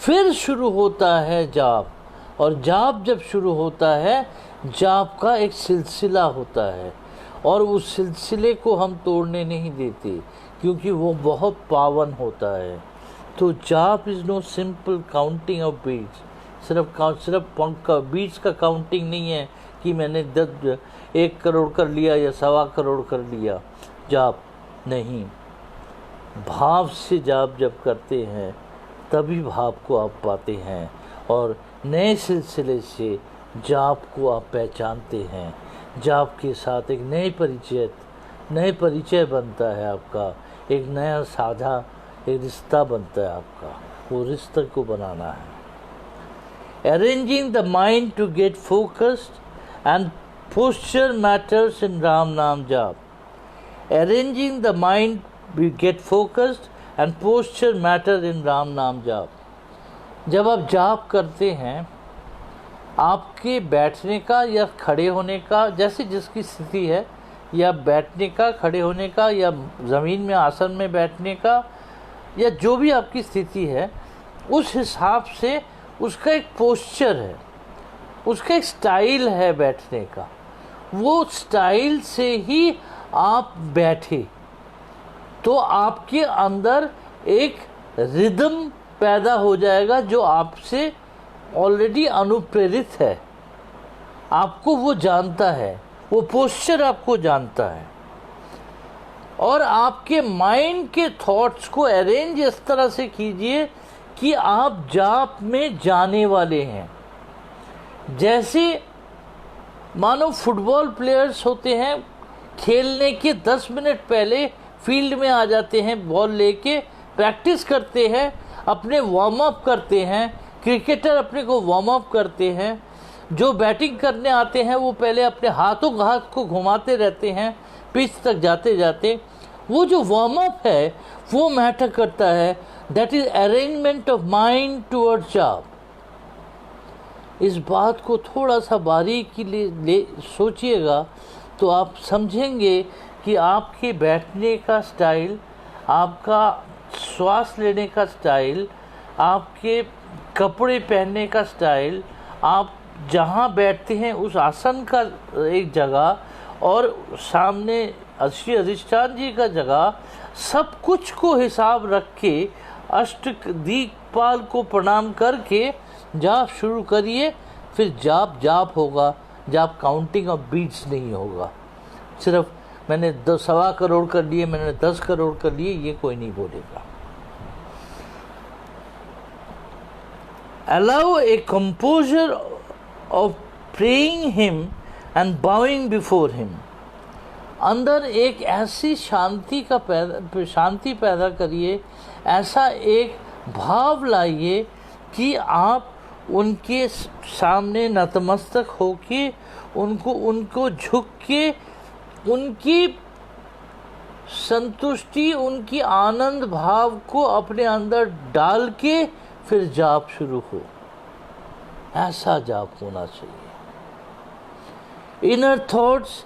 फिर शुरू होता है जाप। और जाप जब शुरू होता है, जाप का एक सिलसिला होता है, और उस सिलसिले को हम तोड़ने नहीं देते, क्योंकि वो बहुत पावन होता है। तो jaap is no simple counting of beats, सिर्फ बीट्स का काउंटिंग नहीं है कि मैंने 1 करोड़ कर लिया या 1.25 करोड़ कर लिया। जाप नहीं, भाव से जाप जब करते हैं तभी भाव को आप पाते हैं, और नए सिलसिले से जाप को आप पहचानते हैं। जाप के साथ एक नए परिचय बनता है आपका, एक नया साझा एक रिश्ता बनता है आपका, वो रिश्ते को बनाना है। Arranging the mind to get focused and posture matters in Ram naam jaap. Arranging the mind we get focused and posture matter in Ram naam jaap. जब आप जाप करते हैं, आपके बैठने का या खड़े होने का, जैसे जिसकी स्थिति है, या बैठने का, खड़े होने का, या ज़मीन में आसन में बैठने का, या जो भी आपकी स्थिति है, उस हिसाब से उसका एक पोस्चर है, उसका एक स्टाइल है बैठने का। वो स्टाइल से ही आप बैठे तो आपके अंदर एक रिदम पैदा हो जाएगा जो आपसे ऑलरेडी अनुप्रेरित है, आपको वो जानता है, वो पोस्चर आपको जानता है। और आपके माइंड के थॉट्स को अरेंज इस तरह से कीजिए कि आप जाप में जाने वाले हैं। जैसे मानो फुटबॉल प्लेयर्स होते हैं, खेलने के 10 मिनट पहले फील्ड में आ जाते हैं, बॉल लेके प्रैक्टिस करते हैं, अपने वार्म अप करते हैं। क्रिकेटर अपने को वार्म अप करते हैं। जो बैटिंग करने आते हैं वो पहले अपने हाथ को घुमाते रहते हैं पिच तक जाते जाते। वो जो वार्म अप है वो मैटर करता है। That is arrangement of mind towards जाप। इस बात को थोड़ा सा बारीकी ले सोचिएगा तो आप समझेंगे कि आपके बैठने का स्टाइल, आपका श्वास लेने का स्टाइल, आपके कपड़े पहनने का स्टाइल, आप जहाँ बैठते हैं उस आसन का एक जगह, और सामने श्री अधिष्ठान जी का जगह, सब कुछ को हिसाब रख के अष्टदिक्पाल को प्रणाम करके जाप शुरू करिए। फिर जाप होगा। जाप काउंटिंग ऑफ बीट्स नहीं होगा। सिर्फ मैंने 1.25 करोड़ कर लिए, मैंने 10 करोड़ कर लिए, ये कोई नहीं बोलेगा। Allow a composure of praying him and bowing before him। अंदर एक ऐसी शांति पैदा करिए, ऐसा एक भाव लाइए कि आप उनके सामने नतमस्तक होके उनको झुक के उनकी संतुष्टि, उनकी आनंद भाव को अपने अंदर डाल के फिर जाप शुरू हो। ऐसा जाप होना चाहिए। Inner thoughts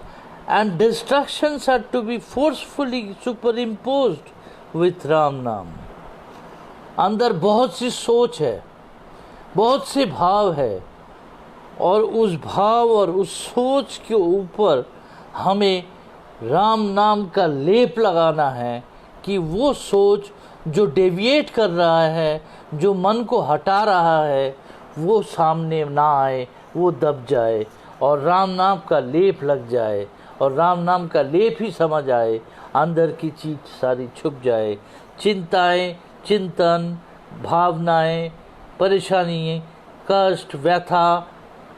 and distractions are to be forcefully superimposed with Ram naam. अंदर बहुत सी सोच है, बहुत से भाव है, और उस भाव और उस सोच के ऊपर हमें राम नाम का लेप लगाना है कि वो सोच जो डेविएट कर रहा है, जो मन को हटा रहा है, वो सामने ना आए, वो दब जाए, और राम नाम का लेप लग जाए, और राम नाम का लेप ही समझ आए, अंदर की चीज सारी छुप जाए। चिंताएं, चिंतन, भावनाएं, परेशानी, कष्ट, व्यथा,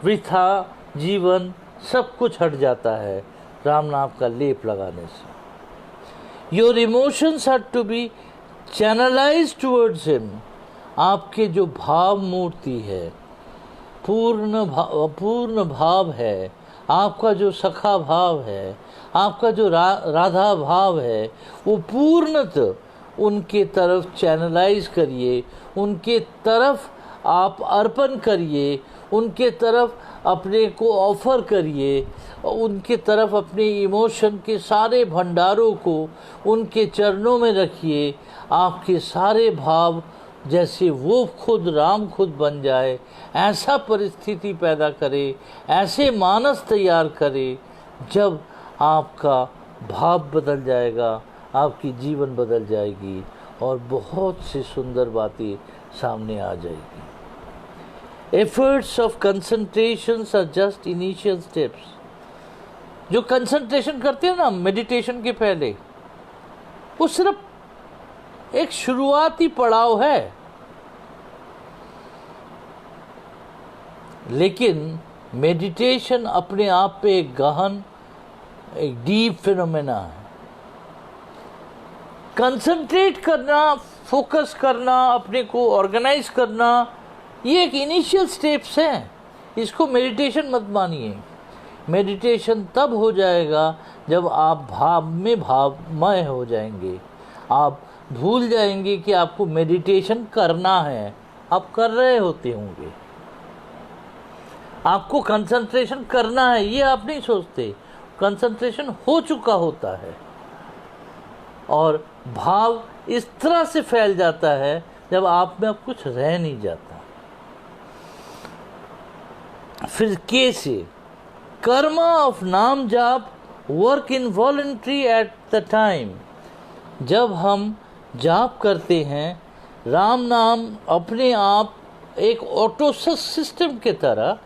वृथा जीवन सब कुछ हट जाता है राम नाम का लेप लगाने से। Your emotions are to be channelise towards him. आपके जो भाव मूर्ति है, पूर्ण भाव है, आपका जो सखा भाव है, आपका जो राधा भाव है, वो पूर्णतः उनके तरफ चैनलाइज करिए, उनके तरफ आप अर्पण करिए, उनके तरफ अपने को ऑफर करिए, उनके तरफ अपने इमोशन के सारे भंडारों को उनके चरणों में रखिए। आपके सारे भाव जैसे वो खुद राम खुद बन जाए, ऐसा परिस्थिति पैदा करे, ऐसे मानस तैयार करे जब आपका भाव बदल जाएगा, आपकी जीवन बदल जाएगी और बहुत सी सुंदर बातें सामने आ जाएगी। Efforts of concentration are just initial steps. जो कंसंट्रेशन करते हैं ना मेडिटेशन के पहले, वो सिर्फ एक शुरुआती पड़ाव है, लेकिन मेडिटेशन अपने आप पे एक गहन, एक डीप फिनोमेना है। कंसंट्रेट करना, फोकस करना, अपने को ऑर्गेनाइज करना, ये एक इनिशियल स्टेप्स हैं। इसको मेडिटेशन मत मानिए। मेडिटेशन तब हो जाएगा जब आप भाव में भावमय हो जाएंगे। आप भूल जाएंगे कि आपको मेडिटेशन करना है, आप कर रहे होते होंगे। आपको कंसंट्रेशन करना है ये आप नहीं सोचते, कंसंट्रेशन हो चुका होता है और भाव इस तरह से फैल जाता है जब आप में अब कुछ रह नहीं जाता। फिर के से कर्मा ऑफ नाम जाप work involuntary at the time. जब हम जाप करते हैं राम नाम, अपने आप एक ऑटो सिस्टम के तरह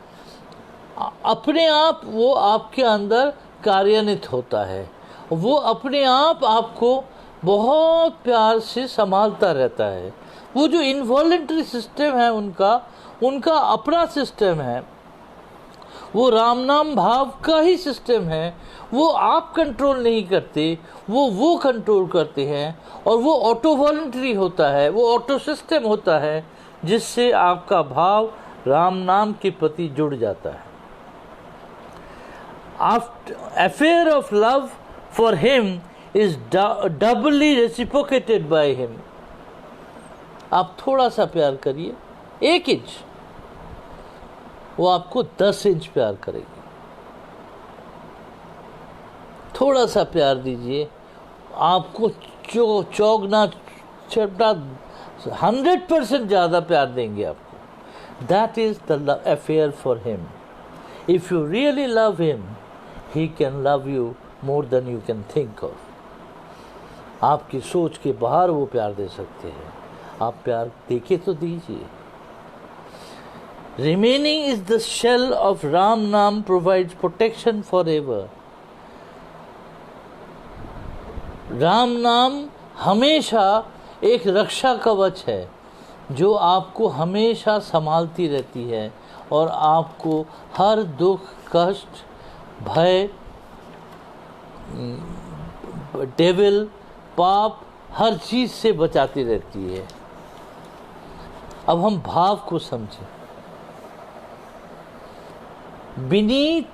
अपने आप वो आपके अंदर कार्यान्वित होता है। वो अपने आप आपको बहुत प्यार से संभालता रहता है। वो जो इनवॉलंटरी सिस्टम है उनका अपना सिस्टम है, वो राम नाम भाव का ही सिस्टम है। वो आप कंट्रोल नहीं करते, वो कंट्रोल करते हैं और वो ऑटो वॉलंटरी होता है, वो ऑटो सिस्टम होता है जिससे आपका भाव राम नाम के प्रति जुड़ जाता है। Affair of love for him is doubly reciprocated by him. आप थोड़ा सा प्यार करिए, 1 इंच, वो आपको 10 इंच प्यार करेगी। थोड़ा सा प्यार दीजिए, आपको चौगना छपटा 100% ज़्यादा प्यार देंगे आपको। That is the affair for him. If you really love him, he can love you more than you can think of. आपकी सोच के बाहर वो प्यार दे सकते हैं। आप प्यार देके तो दीजिए। Remaining is the shell of Ram Naam provides protection forever. Ram नाम हमेशा एक रक्षा कवच है जो आपको हमेशा संभालती रहती है और आपको हर दुख, कष्ट, भय, डेविल, पाप, हर चीज़ से बचाती रहती है। अब हम भाव को समझें। Beneath,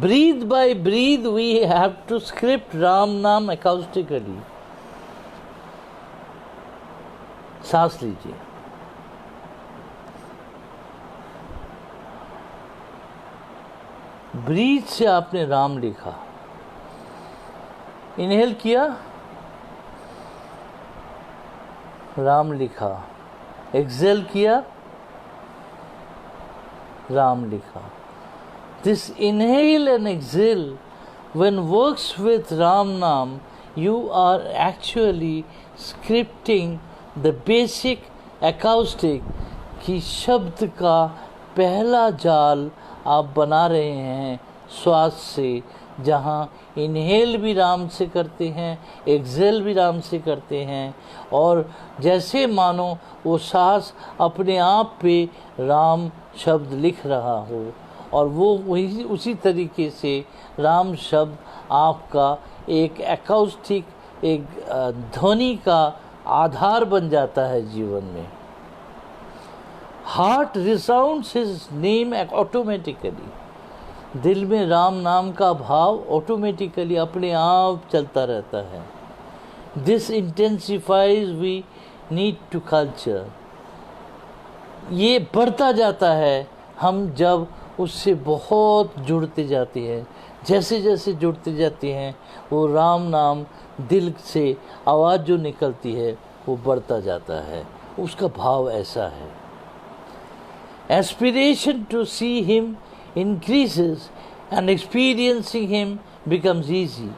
breathe by breathe, we have to script Ram Naam acoustically. सांस लीजिए। ब्रीथ से आपने राम लिखा, इनहेल किया, राम लिखा, एक्सेल किया, राम लिखा। This inhale and exhale, when works with Ram Naam, you are actually scripting the basic acoustic कि शब्द का पहला जाल आप बना रहे हैं श्वास से, जहाँ इनहेल भी राम से करते हैं, एक्सेल भी राम से करते हैं और जैसे मानो वो सांस अपने आप पे राम शब्द लिख रहा हो और वो वही उसी तरीके से राम शब्द आपका एक एकॉस्टिक, एक ध्वनि का आधार बन जाता है जीवन में। Heart resounds his name automatically. दिल में राम नाम का भाव ऑटोमेटिकली अपने आप चलता रहता है। This intensifies we need to culture. ये बढ़ता जाता है हम जब उससे बहुत जुड़ते जाते हैं। जैसे जैसे जुड़ते जाते हैं वो राम नाम दिल से आवाज़ जो निकलती है वो बढ़ता जाता है। उसका भाव ऐसा है। Aspiration to see him increases and experiencing him becomes easy.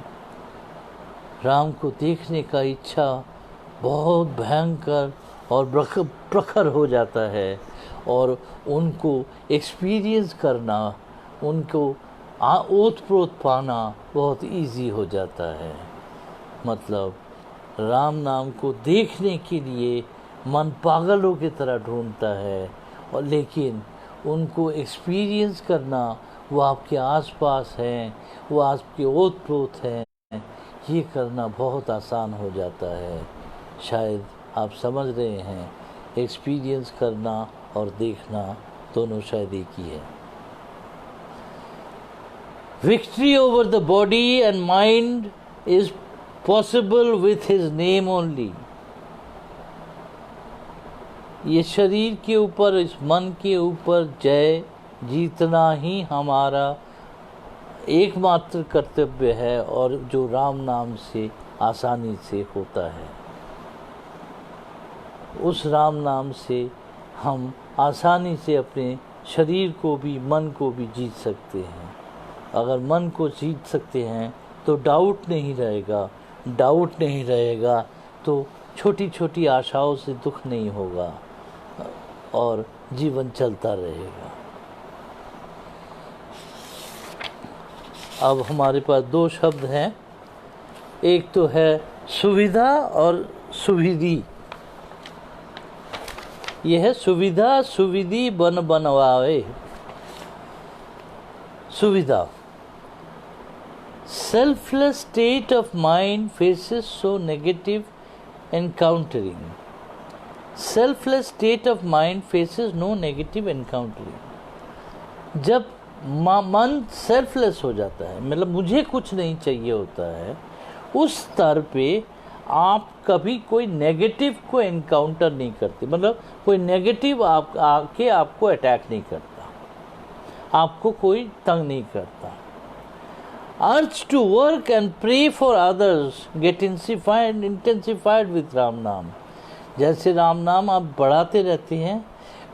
Ram को देखने का इच्छा बहुत भयंकर और प्रखर हो जाता है और उनको एक्सपीरियंस करना, उनको ओत-प्रोत पाना बहुत इजी हो जाता है। मतलब राम नाम को देखने के लिए मन पागलों की तरह ढूंढता है, और लेकिन उनको एक्सपीरियंस करना, वो आपके आसपास हैं, वो आपके ओत-प्रोत हैं, ये करना बहुत आसान हो जाता है। शायद आप समझ रहे हैं, एक्सपीरियंस करना और देखना दोनों शायद एक ही है। Victory over the body and mind is possible with his name only. ये शरीर के ऊपर, इस मन के ऊपर जय जीतना ही हमारा एकमात्र कर्तव्य है, और जो राम नाम से आसानी से होता है। उस राम नाम से हम आसानी से अपने शरीर को भी, मन को भी जीत सकते हैं। अगर मन को जीत सकते हैं तो डाउट नहीं रहेगा, डाउट नहीं रहेगा तो छोटी छोटी आशाओं से दुख नहीं होगा और जीवन चलता रहेगा। अब हमारे पास दो शब्द हैं, एक तो है सुविधा और सुविधि। यह है सुविधा, सुविधि बन बनवावे। सुविधा, selfless state of mind faces so negative encountering. Selfless state of mind faces no negative encountering. जब मन सेल्फलेस हो जाता है, मतलब मुझे कुछ नहीं चाहिए होता है, उस स्तर पे आप कभी कोई नेगेटिव को एनकाउंटर नहीं करते। मतलब कोई नेगेटिव आप आके आपको अटैक नहीं करता, आपको कोई तंग नहीं करता। Urge to work and pray for others get intensified with Ram नाम। जैसे राम नाम आप बढ़ाते रहते हैं,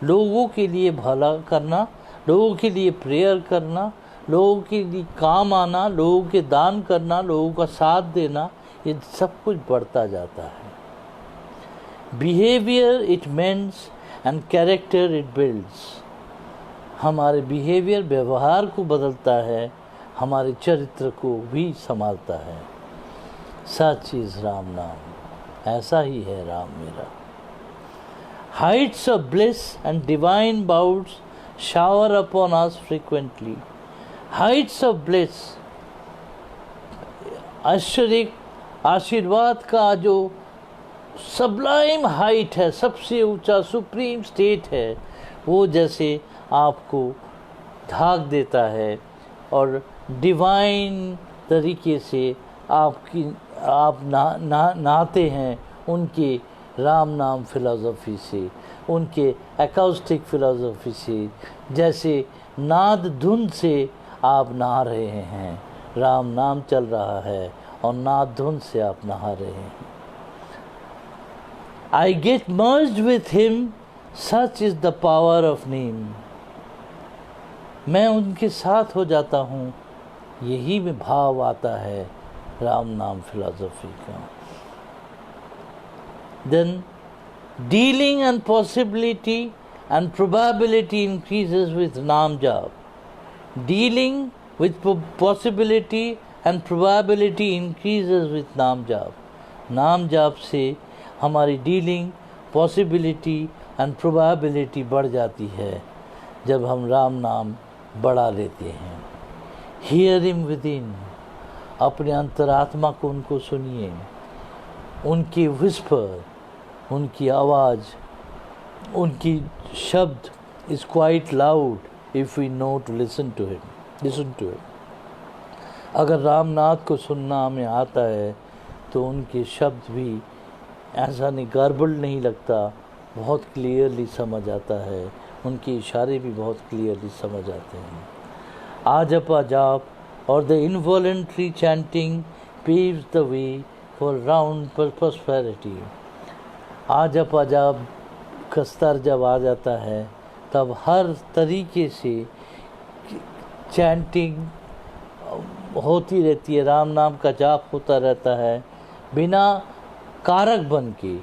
लोगों के लिए भला करना, लोगों के लिए प्रेयर करना, लोगों के लिए काम आना, लोगों के दान करना, लोगों का साथ देना, ये सब कुछ बढ़ता जाता है। Behaviour it mends and character it builds. हमारे बिहेवियर, व्यवहार को बदलता है, हमारे चरित्र को भी संभालता है। सच इज राम नाम, ऐसा ही है राम मेरा। Heights of bliss and divine bouts shower upon us frequently. Heights of bliss, आश्चर्य, आशीर्वाद का जो सबलाइम हाइट है, सबसे ऊंचा सुप्रीम स्टेट है, वो जैसे आपको ढाक देता है और डिवाइन तरीके से आप नहाते हैं उनके राम नाम फिलॉसफी से, उनके एकॉस्टिक फिलॉसफी से, जैसे नाद धुन से आप नहा रहे हैं। राम नाम चल रहा है और नाद धुन से आप नहा रहे हैं। I get merged with him, such is the power of name. मैं उनके साथ हो जाता हूँ, यही में भाव आता है राम नाम फिलॉसफी का। Then dealing and possibility and probability increases with naam jaap. Dealing with possibility and probability increases with naam jaap. नाम जाप से हमारी डीलिंग, पॉसिबिलिटी एंड प्रोबेबिलिटी बढ़ जाती है जब हम राम नाम बढ़ा लेते हैं। हियर हिम विद इन, अपने अंतरात्मा को उनको सुनिए, उनकी विस्पर, उनकी आवाज़, उनकी शब्द is quite loud if we know to listen to it. अगर रामनाथ को सुनना हमें आता है तो उनके शब्द भी ऐसा नहीं गड़बड़ नहीं लगता, बहुत क्लियरली समझ आता है, उनके इशारे भी बहुत क्लियरली समझ आते हैं। आजपा जाप और the involuntary chanting paves the way for round prosperity. आजपा जाप का स्तर जब आ जाता है तब हर तरीके से चैंटिंग होती रहती है, राम नाम का जाप होता रहता है बिना कारक बन के,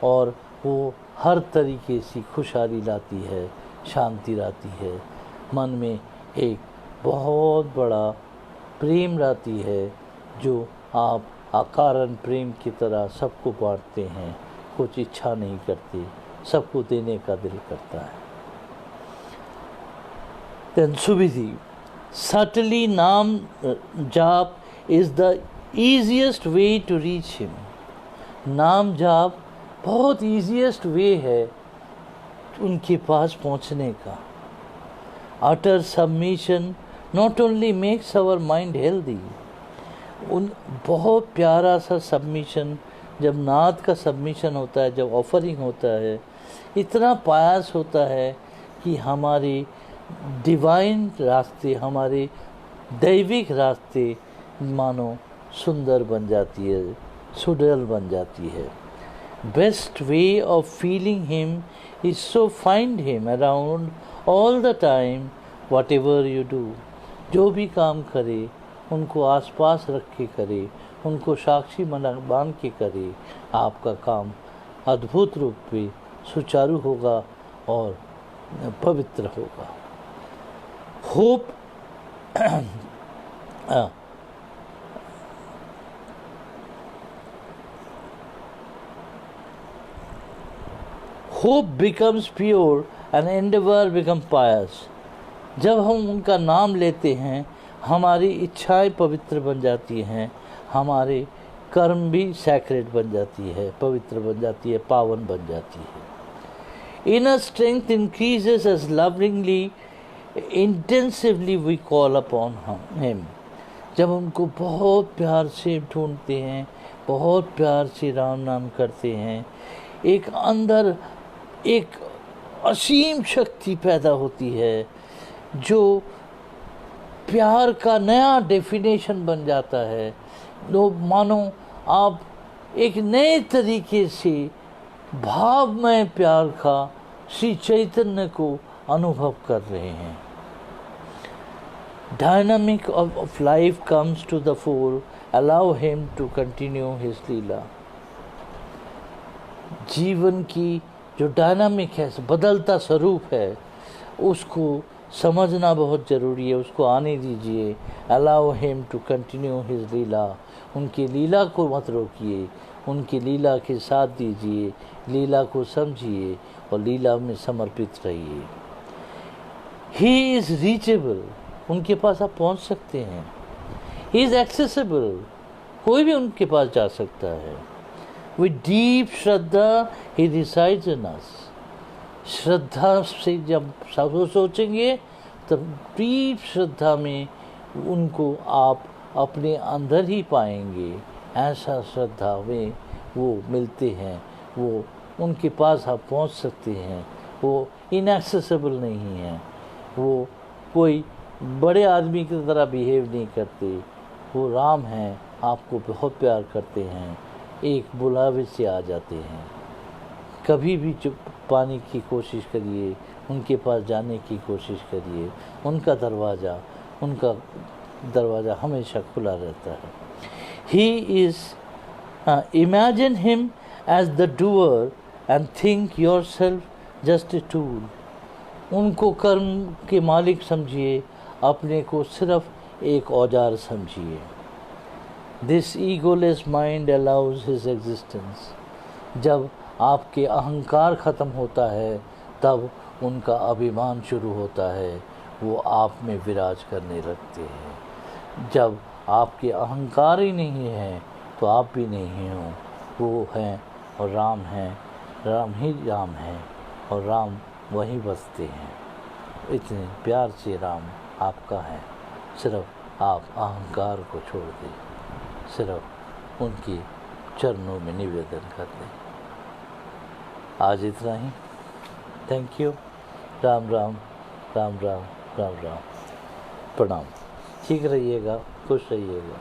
और वो हर तरीके से खुशहाली लाती है, शांति लाती है, मन में एक बहुत बड़ा प्रेम लाती है, जो आप अकारण प्रेम की तरह सबको बांटते हैं, कुछ इच्छा नहीं करते, सबको देने का दिल करता है। Then Subidhi, subtly नाम जाप is the easiest way to reach him. नाम जाप बहुत ईजीएस्ट वे है उनके पास पहुंचने का। Utter submission not only makes our mind healthy, उन बहुत प्यारा सा सबमिशन, जब नाद का सबमिशन होता है, जब ऑफरिंग होता है, इतना पायास होता है कि हमारे डिवाइन रास्ते, हमारे दैविक रास्ते मानो सुंदर बन जाती है, सुडल बन जाती है। Best way of feeling him is so find him around all the time what ever you do. जो भी काम करे उनको आसपास रख के करे, उनको साक्षी मान के करे, आपका काम अद्भुत रूप में सुचारू होगा और पवित्र होगा। Hope hope becomes pure and endeavour become pious. जब हम उनका नाम लेते हैं, हमारी इच्छाएं पवित्र बन जाती हैं, हमारे कर्म भी सैक्रेड बन जाती है, पवित्र बन जाती है, पावन बन जाती है। Inner strength increases as lovingly intensively we call upon him. जब उनको बहुत प्यार से ढूंढते हैं, बहुत प्यार से राम नाम करते हैं, एक अंदर एक असीम शक्ति पैदा होती है, जो प्यार का नया डेफिनेशन बन जाता है। तो मानो आप एक नए तरीके से भावमय प्यार का श्री चैतन्य को अनुभव कर रहे हैं। Dynamic of life comes to the fore, allow him to continue his leela. जीवन की जो डायनामिक है, बदलता स्वरूप है, उसको समझना बहुत ज़रूरी है, उसको आने दीजिए। Allow him to continue his leela. उनकी लीला को मत रोकिए, उनकी लीला के साथ दीजिए, लीला को समझिए और लीला में समर्पित रहिए। ही इज़ रीचेबल, उनके पास आप पहुंच सकते हैं। ही इज़ एक्सेसिबल, कोई भी उनके पास जा सकता है। With deep shraddha he resides in us. श्रद्धा से जब सब सोचेंगे, तब डीप श्रद्धा में उनको आप अपने अंदर ही पाएंगे। ऐसा श्रद्धा में वो मिलते हैं, वो उनके पास आप पहुंच सकते हैं। वो इनएक्सेसिबल नहीं है, वो कोई बड़े आदमी की तरह बिहेव नहीं करते। वो राम हैं, आपको बहुत प्यार करते हैं, एक बुलावे से आ जाते हैं। कभी भी चुप पाने की कोशिश करिए, उनके पास जाने की कोशिश करिए। उनका दरवाज़ा हमेशा खुला रहता है। He is imagine him as the doer and think yourself just a tool. उनको कर्म के मालिक समझिए, अपने को सिर्फ एक औजार समझिए। This egoless mind allows his existence. जब आपके अहंकार ख़त्म होता है, तब उनका अभिमान शुरू होता है, वो आप में विराज करने लगते हैं। जब आपके अहंकार ही नहीं है, तो आप भी नहीं हो, वो हैं और राम हैं, राम ही राम है और राम वहीं बसते हैं। इतने प्यार से राम आपका है, सिर्फ आप अहंकार को छोड़ दें, सिर्फ उनके चरणों में निवेदन कर दें। आज इतना ही। Thank you. राम राम राम राम राम राम। प्रणाम। ठीक रहिएगा, खुश रहिएगा।